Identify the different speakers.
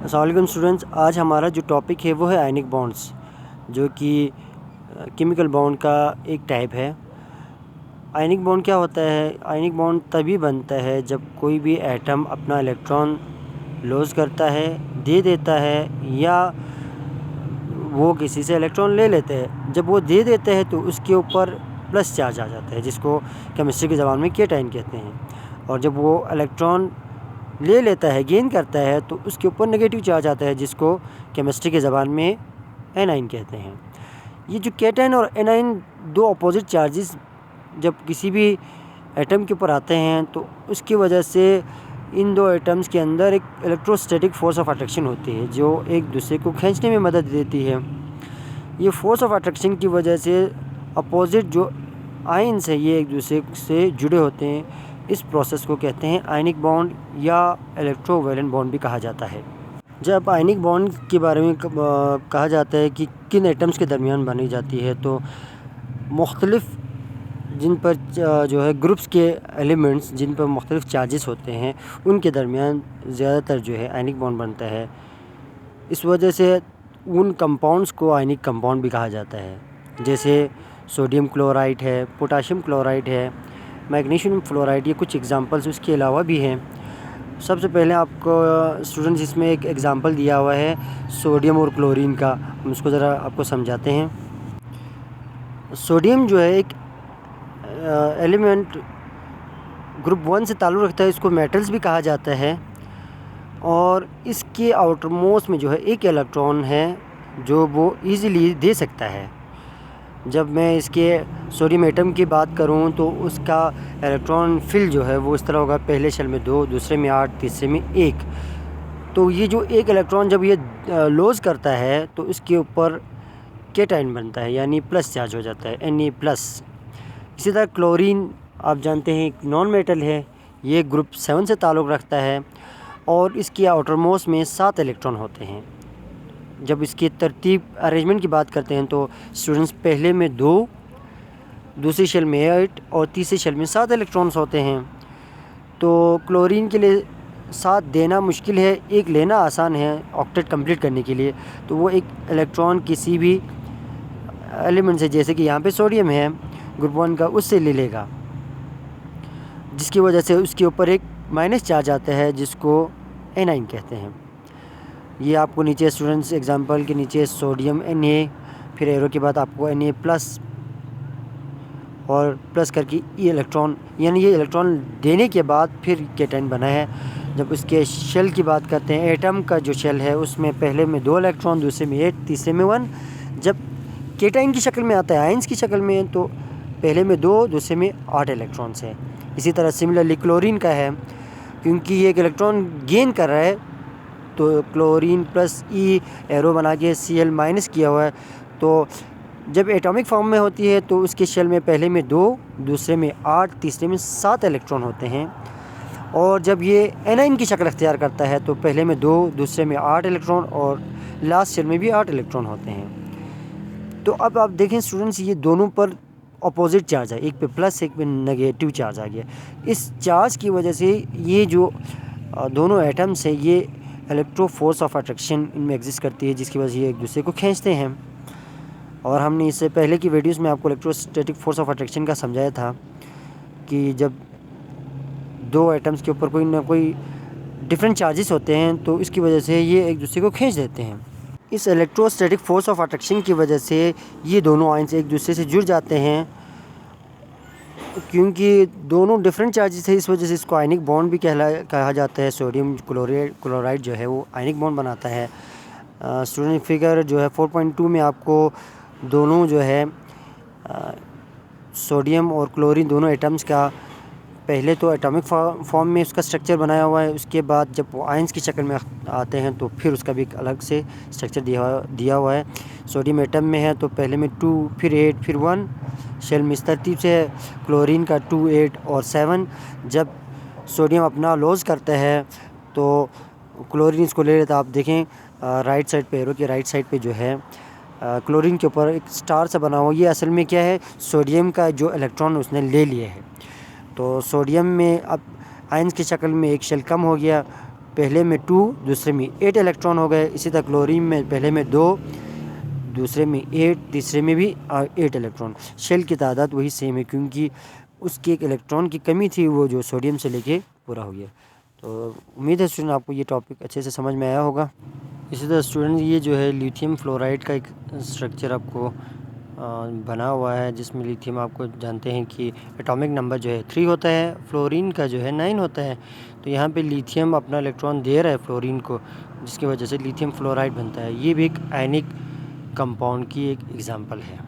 Speaker 1: अस्सलाम वालेकुम स्टूडेंट्स, आज हमारा जो टॉपिक है वो है आयनिक बॉन्ड्स, जो कि केमिकल बॉन्ड का एक टाइप है। आयनिक बॉन्ड क्या होता है? आयनिक बॉन्ड तभी बनता है जब कोई भी एटम अपना इलेक्ट्रॉन लॉस करता है, दे देता है, या वो किसी से इलेक्ट्रॉन ले लेते हैं। जब वो दे देते हैं तो उसके ऊपर प्लस चार्ज आ जाता है, जिसको केमिस्ट्री की ज़बान में केटाइन कहते हैं। और जब वो इलेक्ट्रॉन ले लेता है, गेन करता है, तो उसके ऊपर नेगेटिव चार्ज आता है, जिसको केमिस्ट्री की ज़बान में एनाइन कहते हैं। ये जो केटाइन और एनाइन दो अपोजिट चार्जेस जब किसी भी एटम के ऊपर आते हैं तो उसकी वजह से इन दो एटम्स के अंदर एक इलेक्ट्रोस्टैटिक फोर्स ऑफ अट्रैक्शन होती है, जो एक दूसरे को खींचने में मदद देती है। ये फोर्स ऑफ अट्रैक्शन की वजह से अपोजिट जो आयन्स हैं ये एक दूसरे से जुड़े होते हैं। इस प्रोसेस को कहते हैं आयनिक बॉन्ड या इलेक्ट्रोवैलेंट बॉन्ड भी कहा जाता है। जब आयनिक बॉन्ड के बारे में कहा जाता है कि किन एटम्स के दरमियान बनी जाती है, तो मुख्तलिफ जिन पर जो है ग्रुप्स के एलिमेंट्स जिन पर मुख्तलिफ चार्जेस होते हैं उनके दरमियान ज़्यादातर जो है आयनिक बॉन्ड बनता है। इस वजह से उन कंपाउंड्स को आयनिक कंपाउंड भी कहा जाता है, जैसे सोडियम क्लोराइड है, पोटाशियम क्लोराइड है, मैग्नीशियम फ्लोराइड। ये कुछ एग्जांपल्स उसके अलावा भी हैं। सबसे पहले आपको स्टूडेंट्स इसमें एक एग्जांपल दिया हुआ है सोडियम और क्लोरीन का, हम उसको ज़रा आपको समझाते हैं। सोडियम जो है एक एलिमेंट ग्रुप 1 से ताल्लुक़ रखता है, इसको मेटल्स भी कहा जाता है। और इसके आउटरमोस्ट में जो है एक इलेक्ट्रॉन है जो वो ईज़िली दे सकता है। जब मैं इसके सोडियम एटम की बात करूं तो उसका इलेक्ट्रॉन फिल जो है वो इस तरह होगा, पहले शेल में 2, दूसरे में 8, तीसरे में 1। तो ये जो एक इलेक्ट्रॉन जब ये लॉस करता है तो इसके ऊपर केटाइन बनता है, यानी प्लस चार्ज हो जाता है, Na+। इसी तरह क्लोरीन आप जानते हैं एक नॉन मेटल है, ये ग्रुप 7 से ताल्लुक़ रखता है और इसकी आउटरमोस्ट में 7 इलेक्ट्रॉन होते हैं। जब इसकी तरतीब अरेंजमेंट की बात करते हैं तो स्टूडेंट्स पहले में 2, दूसरी शेल में 8 और तीसरी शेल में 7 इलेक्ट्रॉन्स होते हैं। तो क्लोरीन के लिए 7 देना मुश्किल है, 1 लेना आसान है ऑक्टेट कंप्लीट करने के लिए। तो वो एक इलेक्ट्रॉन किसी भी एलिमेंट से, जैसे कि यहाँ पे सोडियम है ग्रुप 1 का, उससे ले लेगा, जिसकी वजह से उसके ऊपर एक माइनस चार्ज आता है, जिसको एनाइन कहते हैं। ये आपको नीचे स्टूडेंट्स एग्जांपल के नीचे सोडियम Na, फिर एरो के बाद आपको Na+ और प्लस करके ये इलेक्ट्रॉन, यानी ये इलेक्ट्रॉन देने के बाद फिर केटाइन बना है। जब उसके शेल की बात करते हैं, एटम का जो शेल है उसमें पहले में 2 इलेक्ट्रॉन, दूसरे में 8, तीसरे में 1। जब केटाइन की शक्ल में आता है, आयंस की शक्ल में, तो पहले में 2, दूसरे में 8 इलेक्ट्रॉन्स हैं। इसी तरह सिमिलरली क्लोरीन का है, क्योंकि ये एक इलेक्ट्रॉन गेन कर रहा है तो क्लोरीन +E एरो बना के Cl- किया हुआ है। तो जब एटॉमिक फॉर्म में होती है तो उसके शेल में पहले में 2, दूसरे में 8, तीसरे में 7 इलेक्ट्रॉन होते हैं। और जब ये एनाइन की शक्ल अख्तियार करता है तो पहले में 2, दूसरे में 8 इलेक्ट्रॉन और लास्ट शेल में भी 8 इलेक्ट्रॉन होते हैं। तो अब आप देखें स्टूडेंट्स, ये दोनों पर अपोजिट चार्ज है, एक पे प्लस एक पे नेगेटिव चार्ज आ गया। इस चार्ज की वजह से ये जो दोनों एटम्स हैं ये इलेक्ट्रो फोर्स ऑफ अट्रैक्शन इनमें एग्जिस्ट करती है, जिसकी वजह से ये एक दूसरे को खींचते हैं। और हमने इससे पहले की वीडियोस में आपको इलेक्ट्रोस्टैटिक फोर्स ऑफ अट्रैक्शन का समझाया था कि जब दो एटम्स के ऊपर कोई ना कोई डिफरेंट चार्जेस होते हैं तो इसकी वजह से ये एक दूसरे को खींच देते हैं। इस इलेक्ट्रोस्टैटिक फोर्स ऑफ अट्रैक्शन की वजह से ये दोनों आयन्स एक दूसरे से जुड़ जाते हैं, क्योंकि दोनों डिफरेंट चार्जेस है, इस वजह से इसको आयनिक बॉन्ड भी कहा जाता है। सोडियम क्लोराइड जो है वो आयनिक बॉन्ड बनाता है। स्टूडेंट फिगर जो है 4.2 में आपको दोनों जो है सोडियम और क्लोरीन दोनों एटम्स का पहले तो एटॉमिक फॉर्म में उसका स्ट्रक्चर बनाया हुआ है, उसके बाद जब वो आयंस की शक्ल में आते हैं तो फिर उसका भी एक अलग से स्ट्रक्चर दिया हुआ है। सोडियम एटम में है तो पहले में 2, फिर 8, फिर 1 शेल में इस तरतीब से है। क्लोरीन का 2, 8 और 7। जब सोडियम अपना लॉस करता है तो क्लोरीन इसको ले लेता है। आप देखें राइट साइड पे, एरो के राइट साइड पे जो है क्लोरीन के ऊपर एक स्टार सा बना हुआ, ये असल में क्या है, सोडियम का जो इलेक्ट्रॉन उसने ले लिए है। तो सोडियम में अब आयंस की शक्ल में एक शेल कम हो गया, पहले में 2 दूसरे में 8 इलेक्ट्रॉन हो गए। इसी तरह क्लोरीन में पहले में 2 दूसरे में 8 तीसरे में भी 8 इलेक्ट्रॉन। शेल की तादाद वही सेम है क्योंकि उसकी एक इलेक्ट्रॉन की कमी थी, वो जो सोडियम से लेके पूरा हो गया। तो उम्मीद है स्टूडेंट आपको ये टॉपिक अच्छे से समझ में आया होगा। इसी तरह स्टूडेंट ये जो है लिथियम फ्लोराइड का एक स्ट्रक्चर आपको बना हुआ है, जिसमें लिथियम आपको जानते हैं कि एटॉमिक नंबर जो है 3 होता है, फ्लोरीन का जो है 9 होता है। तो यहाँ पे लिथियम अपना इलेक्ट्रॉन दे रहा है फ्लोरीन को, जिसकी वजह से लिथियम फ्लोराइड बनता है। ये भी एक आयनिक कंपाउंड की एक एग्जांपल है।